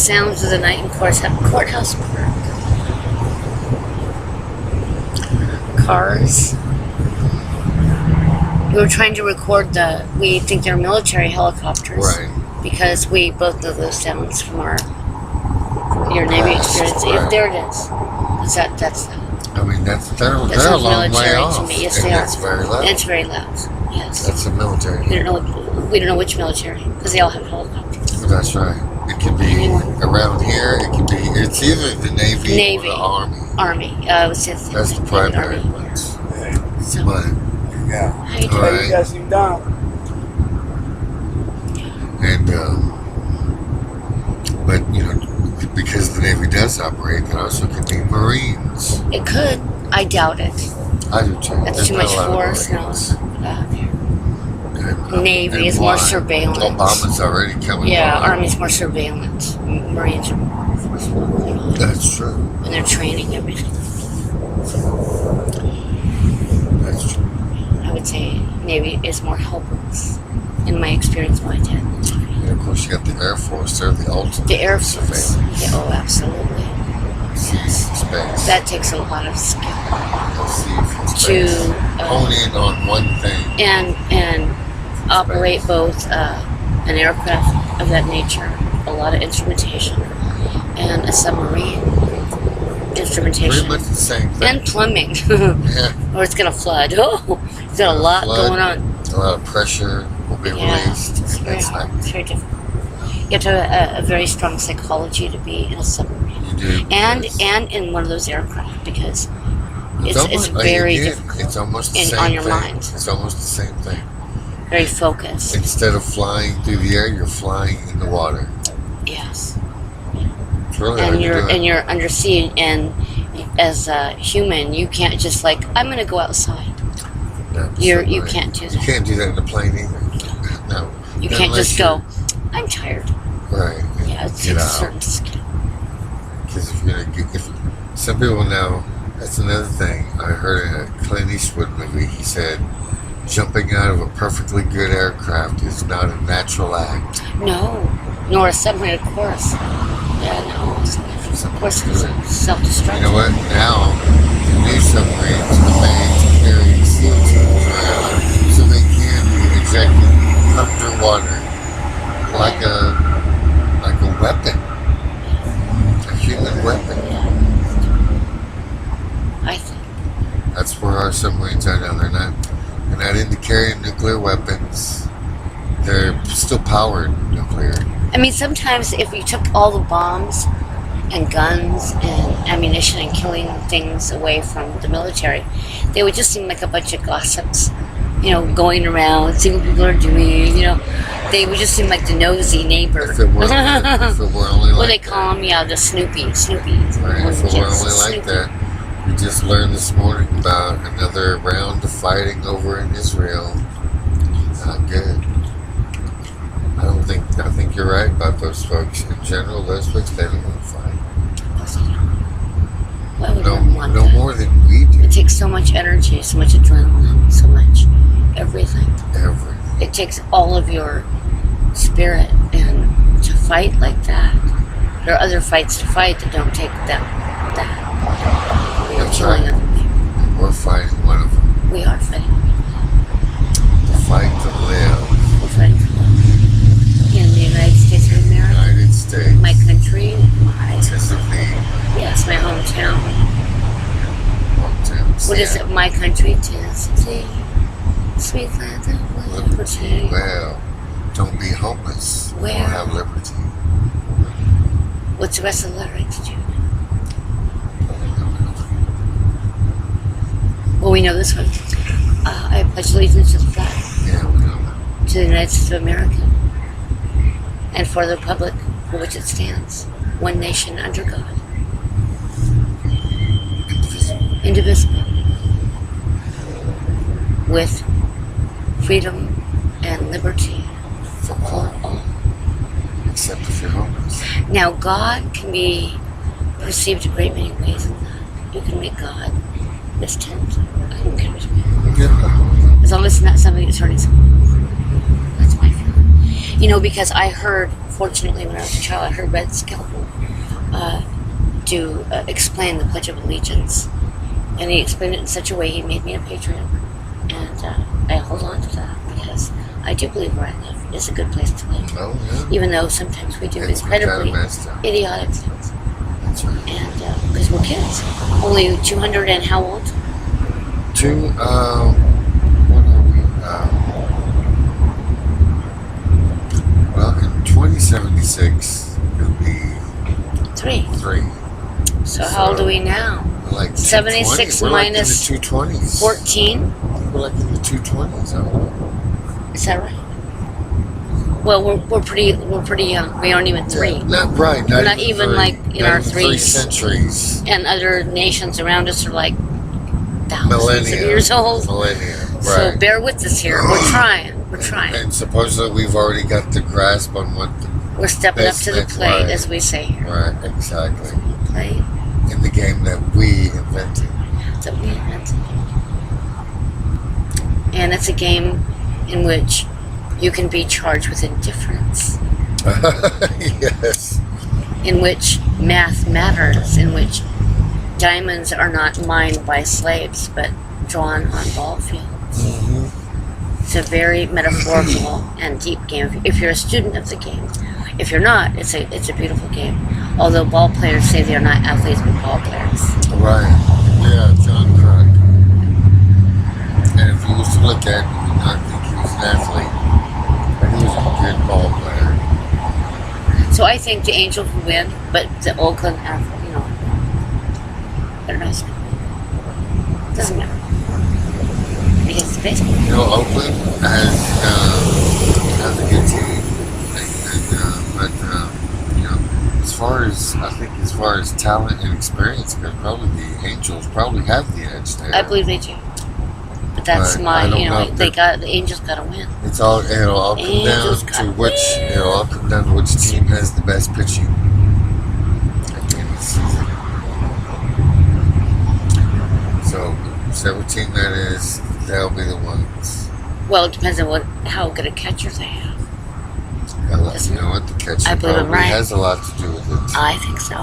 sounds of the night in Courthouse Park. Cars. We were trying to record we think they're military helicopters. Right. Because we both know those sounds from your Navy experience. Right. If there it is. That's I mean, they're a sounds long way military off. to me. Yes, and they are. It's very loud. And it's very loud. Yes. That's the military. We don't know which military, because they all have helicopters. That's right. It could be around here. It could be. It's either the Navy. Or the Army. Army. I would say that's the primary ones. So, but yeah. How you doing? Right. You guys seem down. And but because the Navy does operate, there also could be Marines. It could. I doubt it. I do too. That's too much force. No. Navy is more surveillance. Obama's already coming. Yeah, Army's more surveillance. Marines are more forceful. That's true. And they're training everything. That's true. I would say Navy is more helpless, in my experience, my dad. And of course, you got the Air Force. They're the ultimate. The Air Force. Yeah, oh, absolutely. Yes. Space. That takes a lot of skill. To hone in on one thing. And operate both an aircraft of that nature, a lot of instrumentation, and a submarine instrumentation. Pretty much the same thing. And plumbing. Yeah. Or it's going to flood. Oh, there's got a lot going on. A lot of pressure will be released. It's very difficult. You have to have a very strong psychology to be in a submarine. You do. And in one of those aircraft, because it's very difficult. It's almost the same on your thing. mind. It's almost the same thing. Very focused. Instead of flying through the air, you're flying in the water. Yes. It's really and hard to do. you're undersea, and as a human, you can't just like, I'm going to go outside. You can't do that. You can't do that in a plane either. No. You can't just go, I'm tired. Right. Yeah, it's a certain skill. Because if you're gonna some people know. That's another thing. I heard in a Clint Eastwood movie. He said, jumping out of a perfectly good aircraft is not a natural act. No, nor a submarine, of course. Yeah, no, of course it's self-destruct. You know what? Now, the new submarines are made to carry CO2 around, so they can be ejected underwater, like a weapon, a human weapon. Yeah. I think that's where our submarines are now. They're not into carrying nuclear weapons. They're still powered nuclear. I mean, sometimes if you took all the bombs and guns and ammunition and killing things away from the military, they would just seem like a bunch of gossips, going around, seeing what people are doing, They would just seem like the nosy neighbor. If it were only like what they call them, the Snoopy. Right, if it were only like that. We just learned this morning about another round of fighting over in Israel. Not good. I think you're right about those folks. In general, those folks, they don't want to fight. Why would one want no that? more than we do. It takes so much energy, so much adrenaline, so much everything. Everything. It takes all of your spirit, and to fight like that. There are other fights to fight that don't take that. That's right. We're fighting one of them. We are fighting. The fight to live. We're fighting to live. In the United States of America. United States. My country. Chesapeake. Yes, my hometown. What is it? My country, Tennessee. Sweet land of liberty. Well, don't be homeless. Where? Don't have liberty. What's the rest of the lyrics, Jude? Well, we know this one. I pledge allegiance to the flag. Yeah, we know that. To the United States of America. And for the republic for which it stands. One nation under God. Indivisible. With freedom and liberty for all. Except if you're homeless. Now, God can be perceived a great many ways in that. You can make God distant. I don't care what you mean. Yeah. As long as it's not something that's hurting someone. That's my feeling. You know, because I heard, fortunately, when I was a child, I heard Red Skelton explain the Pledge of Allegiance. And he explained it in such a way he made me a patriot. And I hold on to that because I do believe where I live is a good place to live. Oh, yeah. Even though sometimes we do It's incredibly kinda messed up. idiotic things. That's right. And because we're kids. Only 200 and how old? What are we? Well, in 2076, it'll be 3. 3. So how old are we now? We're like 76 220. We're minus like in the 220s. 14? We're like in the 220s, aren't we? Is that right? Well, we're pretty young. We aren't even 3. Yeah, not right. We're not even 3. like in Not our even 3 threes. centuries. And other nations around us are like thousands Millennia. of years old. Millennia. Right. So bear with us here. We're trying. We're trying. And supposedly we've already got the grasp on what the We're stepping up to the That's plate, right. as we say here. right, exactly. Plate In the game that we invented. that we invented. And it's a game in which you can be charged with indifference, Yes. in which math matters, in which diamonds are not mined by slaves but drawn on ball fields. Mm-hmm. It's a very metaphorical and deep game. If you're a student of the game, if you're not, it's a beautiful game. Although ball players say they are not athletes but ball players. Right. Yeah, John Kruk. And if you was to look at him, you would not think he was an athlete. But he was a good ball player. So I think the Angels will win, but the Oakland, they're nice. Doesn't matter. Because it's baseball. You know, Oakland has a good team. But you know, as far as talent and experience goes, probably the Angels probably have the edge there. I believe they do. But that's But I don't know if the Angels got to win. It'll all come Angels down gotta to which team has the best pitching at the end of the season. So whichever team that is, they'll be the ones. Well, it depends on how good a catcher they have. You know what, the catcher I believe I'm probably right. has a lot to do with it. I think so.